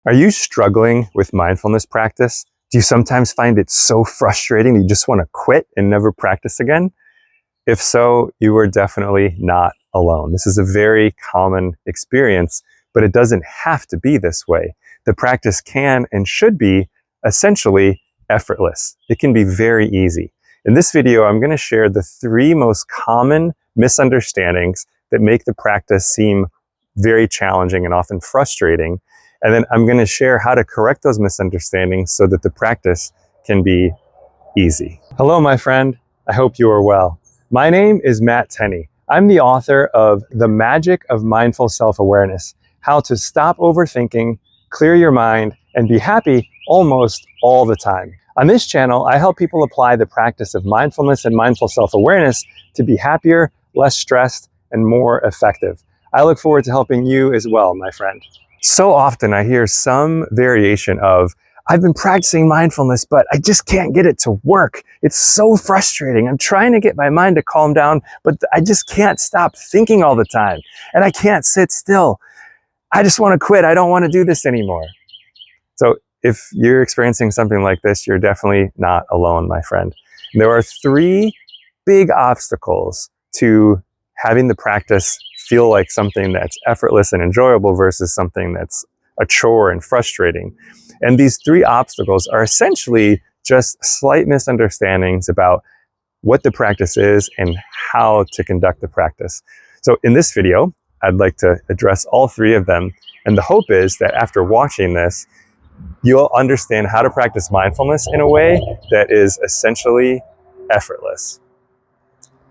Are you struggling with mindfulness practice? Do you sometimes find it so frustrating you just want to quit and never practice again? If so, you are definitely not alone. This is a very common experience, but it doesn't have to be this way. The practice can and should be essentially effortless. It can be very easy. In this video, I'm going to share the 3 most common misunderstandings that make the practice seem very challenging and often frustrating. And then I'm going to share how to correct those misunderstandings so that the practice can be easy. Hello, my friend. I hope you are well. My name is Matt Tenney. I'm the author of The Magic of Mindful Self-Awareness: How to Stop Overthinking, Clear Your Mind, and Be Happy Almost All the Time. On this channel, I help people apply the practice of mindfulness and mindful self-awareness to be happier, less stressed, and more effective. I look forward to helping you as well, my friend. So often I hear some variation of, I've been practicing mindfulness, but I just can't get it to work. It's so frustrating. I'm trying to get my mind to calm down, but I just can't stop thinking all the time. And I can't sit still. I just want to quit. I don't want to do this anymore. So if you're experiencing something like this, you're definitely not alone, my friend. And there are 3 big obstacles to having the practice feel like something that's effortless and enjoyable versus something that's a chore and frustrating. And these 3 obstacles are essentially just slight misunderstandings about what the practice is and how to conduct the practice. So in this video, I'd like to address all 3 of them. And the hope is that after watching this, you'll understand how to practice mindfulness in a way that is essentially effortless.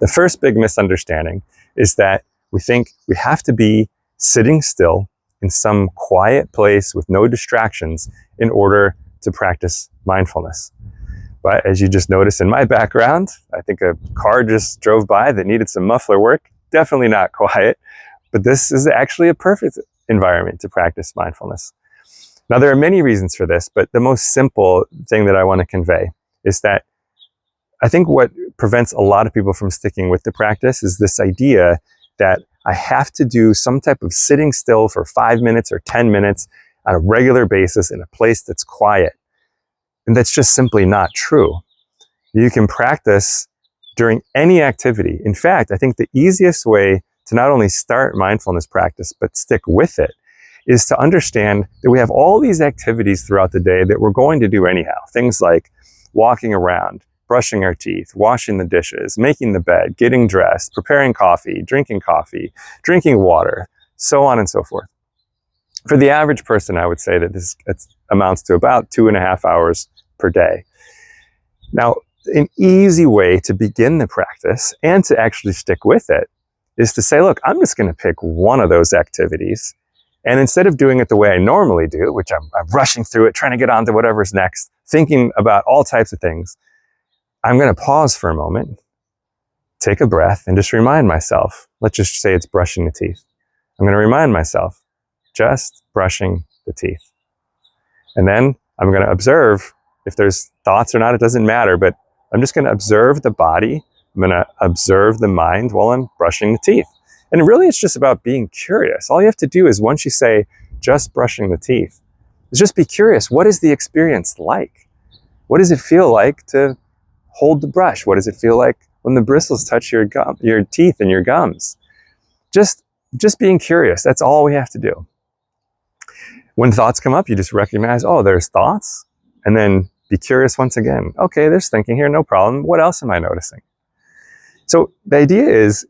The first big misunderstanding is that we think we have to be sitting still in some quiet place with no distractions in order to practice mindfulness. But as you just noticed in my background, I think a car just drove by that needed some muffler work. Definitely not quiet, but this is actually a perfect environment to practice mindfulness. Now, there are many reasons for this, but the most simple thing that I want to convey is that I think what prevents a lot of people from sticking with the practice is this idea that I have to do some type of sitting still for 5 minutes or 10 minutes on a regular basis in a place that's quiet. And that's just simply not true. You can practice during any activity. In fact, I think the easiest way to not only start mindfulness practice, but stick with it, is to understand that we have all these activities throughout the day that we're going to do anyhow. Things like walking around, brushing our teeth, washing the dishes, making the bed, getting dressed, preparing coffee, drinking water, so on and so forth. For the average person, I would say that this amounts to about 2.5 hours per day. Now, an easy way to begin the practice and to actually stick with it is to say, look, I'm just going to pick one of those activities. And instead of doing it the way I normally do, which I'm rushing through it, trying to get on to whatever's next, thinking about all types of things, I'm going to pause for a moment, take a breath, and just remind myself. Let's just say it's brushing the teeth. I'm going to remind myself, just brushing the teeth. And then I'm going to observe if there's thoughts or not, it doesn't matter, but I'm just going to observe the body. I'm going to observe the mind while I'm brushing the teeth. And really, it's just about being curious. All you have to do is, once you say, just brushing the teeth, is just be curious. What is the experience like? What does it feel like to hold the brush? What does it feel like when the bristles touch your teeth and your gums? Just being curious. That's all we have to do. When thoughts come up, you just recognize, oh, there's thoughts. And then be curious once again. Okay, there's thinking here, no problem. What else am I noticing? So the idea is,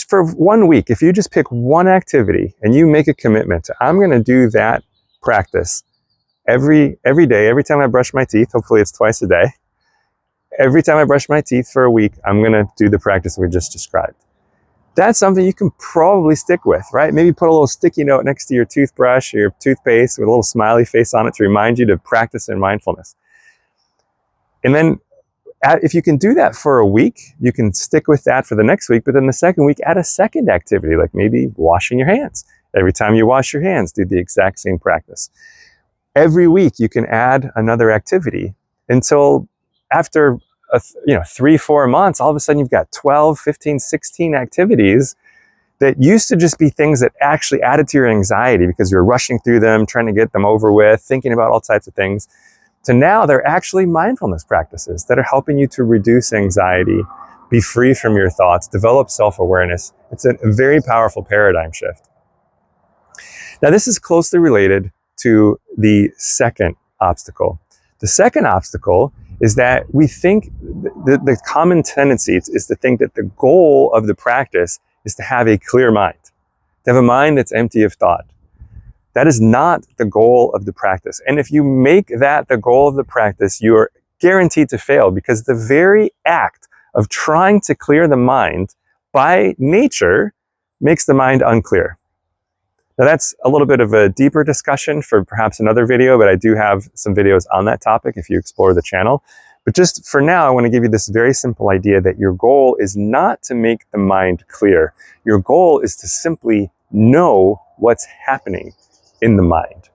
for 1 week, if you just pick one activity and you make a commitment to, I'm going to do that practice every day, every time I brush my teeth, hopefully it's twice a day. Every time I brush my teeth for a week, I'm going to do the practice we just described. That's something you can probably stick with, right? Maybe put a little sticky note next to your toothbrush or your toothpaste with a little smiley face on it to remind you to practice in mindfulness. And then if you can do that for a week, you can stick with that for the next week, but then the second week, add a second activity, like maybe washing your hands. Every time you wash your hands, do the exact same practice. Every week, you can add another activity until after 3-4 months, all of a sudden you've got 12, 15, 16 activities that used to just be things that actually added to your anxiety because you're rushing through them, trying to get them over with, thinking about all types of things, to now they're actually mindfulness practices that are helping you to reduce anxiety, be free from your thoughts, develop self-awareness. It's a very powerful paradigm shift. Now, this is closely related to the second obstacle. The second obstacle is that we think, the common tendency is to think that the goal of the practice is to have a clear mind, to have a mind that's empty of thought. That is not the goal of the practice. And if you make that the goal of the practice, you are guaranteed to fail, because the very act of trying to clear the mind by nature makes the mind unclear. Now, that's a little bit of a deeper discussion for perhaps another video, but I do have some videos on that topic if you explore the channel. But just for now, I want to give you this very simple idea that your goal is not to make the mind clear. Your goal is to simply know what's happening in the mind.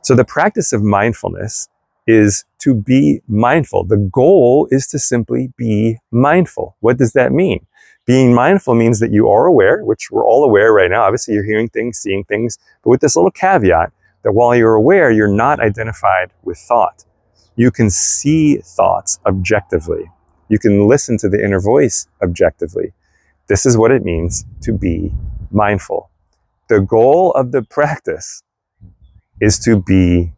So the practice of mindfulness is to be mindful. The goal is to simply be mindful. What does that mean? Being mindful means that you are aware, which we're all aware right now. Obviously, you're hearing things, seeing things, but with this little caveat that while you're aware, you're not identified with thought. You can see thoughts objectively. You can listen to the inner voice objectively. This is what it means to be mindful. The goal of the practice is to be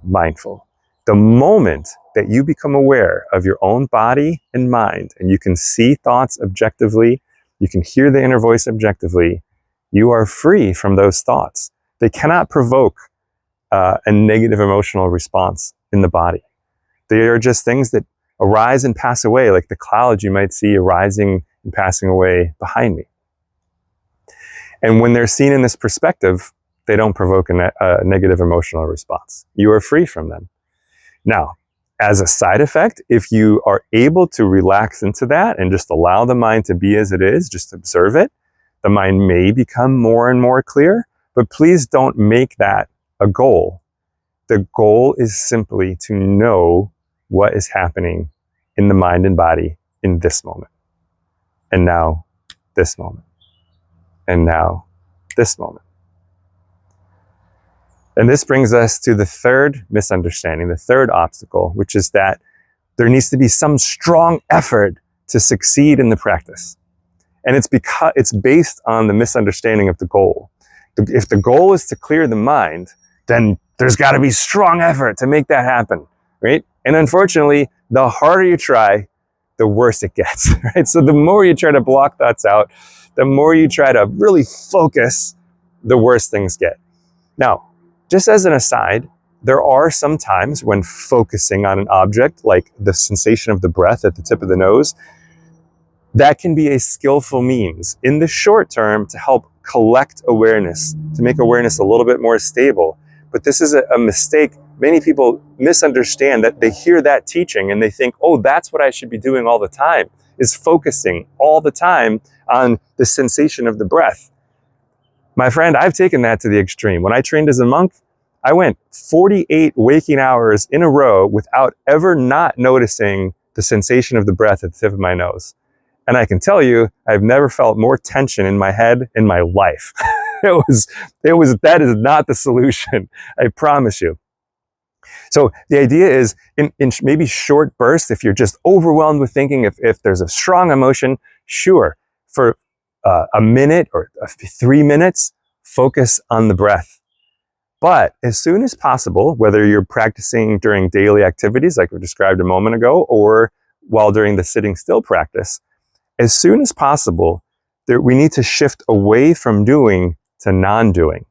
mindful. The moment that you become aware of your own body and mind, and you can see thoughts objectively, you can hear the inner voice objectively, you are free from those thoughts. They cannot provoke a negative emotional response in the body. They are just things that arise and pass away, like the clouds you might see arising and passing away behind me. And when they're seen in this perspective, they don't provoke a negative emotional response. You are free from them. Now, as a side effect, if you are able to relax into that and just allow the mind to be as it is, just observe it, the mind may become more and more clear, but please don't make that a goal. The goal is simply to know what is happening in the mind and body in this moment. And now, this moment. And now, this moment. And this brings us to the third misunderstanding, the third obstacle, which is that there needs to be some strong effort to succeed in the practice. And it's because it's based on the misunderstanding of the goal. If the goal is to clear the mind, then there's got to be strong effort to make that happen, right? And unfortunately, the harder you try, the worse it gets, right? So the more you try to block thoughts out, the more you try to really focus, the worse things get. Now, just as an aside, there are some times when focusing on an object, like the sensation of the breath at the tip of the nose, that can be a skillful means in the short term to help collect awareness, to make awareness a little bit more stable. But this is a mistake. Many people misunderstand that. They hear that teaching and they think, oh, that's what I should be doing all the time, is focusing all the time on the sensation of the breath. My friend, I've taken that to the extreme. When I trained as a monk, I went 48 waking hours in a row without ever not noticing the sensation of the breath at the tip of my nose. And I can tell you, I've never felt more tension in my head in my life. That is not the solution, I promise you. So the idea is in maybe short bursts, if you're just overwhelmed with thinking, if there's a strong emotion, sure, for a minute or 3 minutes, focus on the breath. But as soon as possible, whether you're practicing during daily activities like we described a moment ago, or while during the sitting still practice, as soon as possible, we need to shift away from doing to non-doing.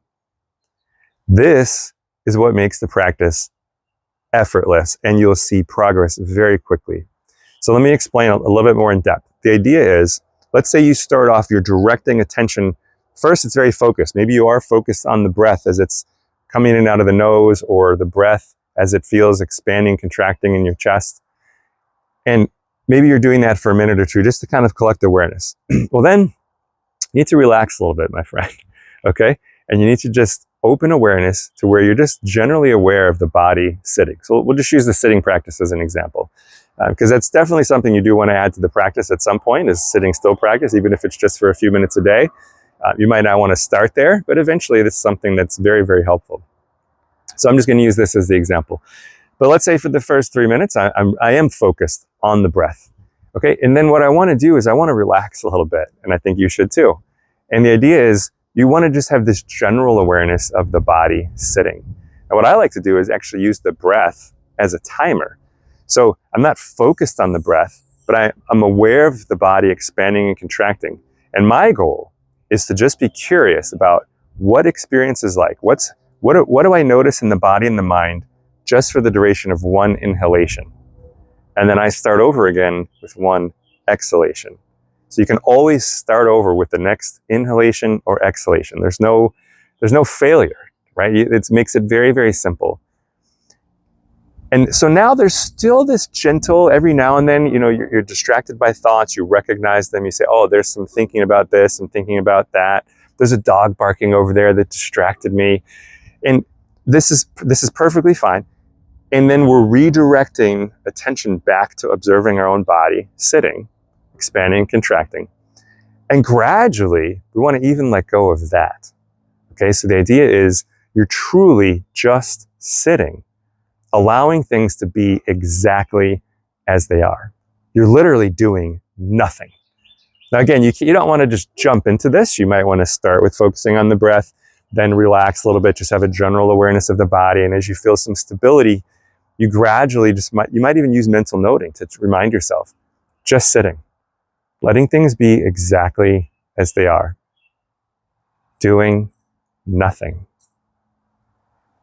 This is what makes the practice effortless, and you'll see progress very quickly. So let me explain a little bit more in depth. The idea is, let's say you start off, you're directing attention. First, it's very focused. Maybe you are focused on the breath as it's coming in and out of the nose, or the breath as it feels expanding, contracting in your chest. And maybe you're doing that for a minute or two just to kind of collect awareness. Well, then you need to relax a little bit, my friend, okay? And you need to just open awareness to where you're just generally aware of the body sitting. So we'll just use the sitting practice as an example, because that's definitely something you do want to add to the practice at some point, is sitting still practice, even if it's just for a few minutes a day. You might not want to start there, but eventually this is something that's very, very helpful. So I'm just going to use this as the example. But let's say for the first 3 minutes, I am focused on the breath. Okay, and then what I want to do is I want to relax a little bit, and I think you should too. And the idea is you want to just have this general awareness of the body sitting. And what I like to do is actually use the breath as a timer. So I'm not focused on the breath, but I'm aware of the body expanding and contracting. And my goal is to just be curious about what experience is like. What do I notice in the body and the mind just for the duration of one inhalation? And then I start over again with one exhalation. So you can always start over with the next inhalation or exhalation. There's no failure, right? It makes it very, very simple. And so now there's still this gentle, every now and then, you're distracted by thoughts, you recognize them, you say, oh, there's some thinking about this, I'm thinking about that. There's a dog barking over there that distracted me. And this is perfectly fine. And then we're redirecting attention back to observing our own body, sitting, expanding, contracting. And gradually, we want to even let go of that. Okay, so the idea is you're truly just sitting, allowing things to be exactly as they are. You're literally doing nothing. Now again, you don't want to just jump into this. You might want to start with focusing on the breath, then relax a little bit, just have a general awareness of the body. And as you feel some stability, you gradually you might even use mental noting to remind yourself, just sitting, letting things be exactly as they are, doing nothing.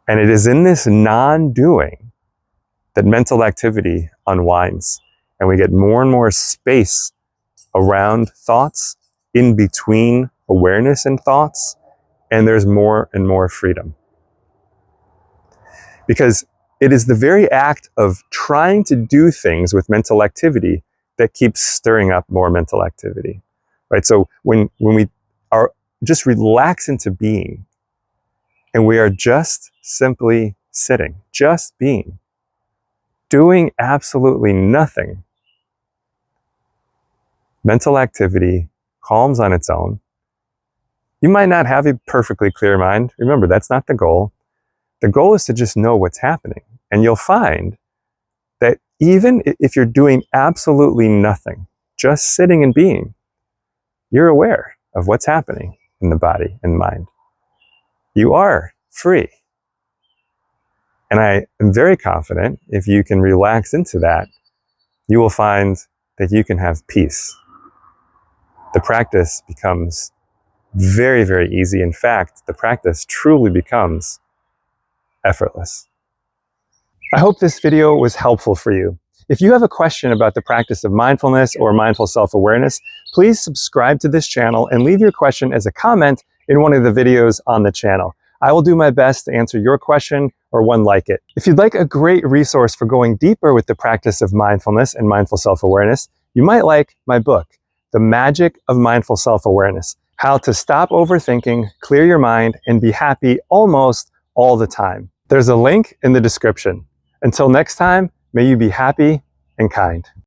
And it is in this non-doing that mental activity unwinds, and we get more and more space around thoughts, in between awareness and thoughts, and there's more and more freedom. Because it is the very act of trying to do things with mental activity that keeps stirring up more mental activity, right? So when we are just relax into being, and we are just simply sitting, just being, doing absolutely nothing, mental activity calms on its own. You might not have a perfectly clear mind. Remember, that's not the goal. The goal is to just know what's happening. And you'll find that even if you're doing absolutely nothing, just sitting and being, you're aware of what's happening in the body and mind. You are free. And I am very confident if you can relax into that, you will find that you can have peace. The practice becomes very, very easy. In fact, the practice truly becomes effortless. I hope this video was helpful for you. If you have a question about the practice of mindfulness or mindful self-awareness, please subscribe to this channel and leave your question as a comment in one of the videos on the channel. I will do my best to answer your question or one like it. If you'd like a great resource for going deeper with the practice of mindfulness and mindful self-awareness, you might like my book, The Magic of Mindful Self-Awareness: How to Stop Overthinking, Clear Your Mind, and Be Happy Almost All the Time. There's a link in the description. Until next time, may you be happy and kind.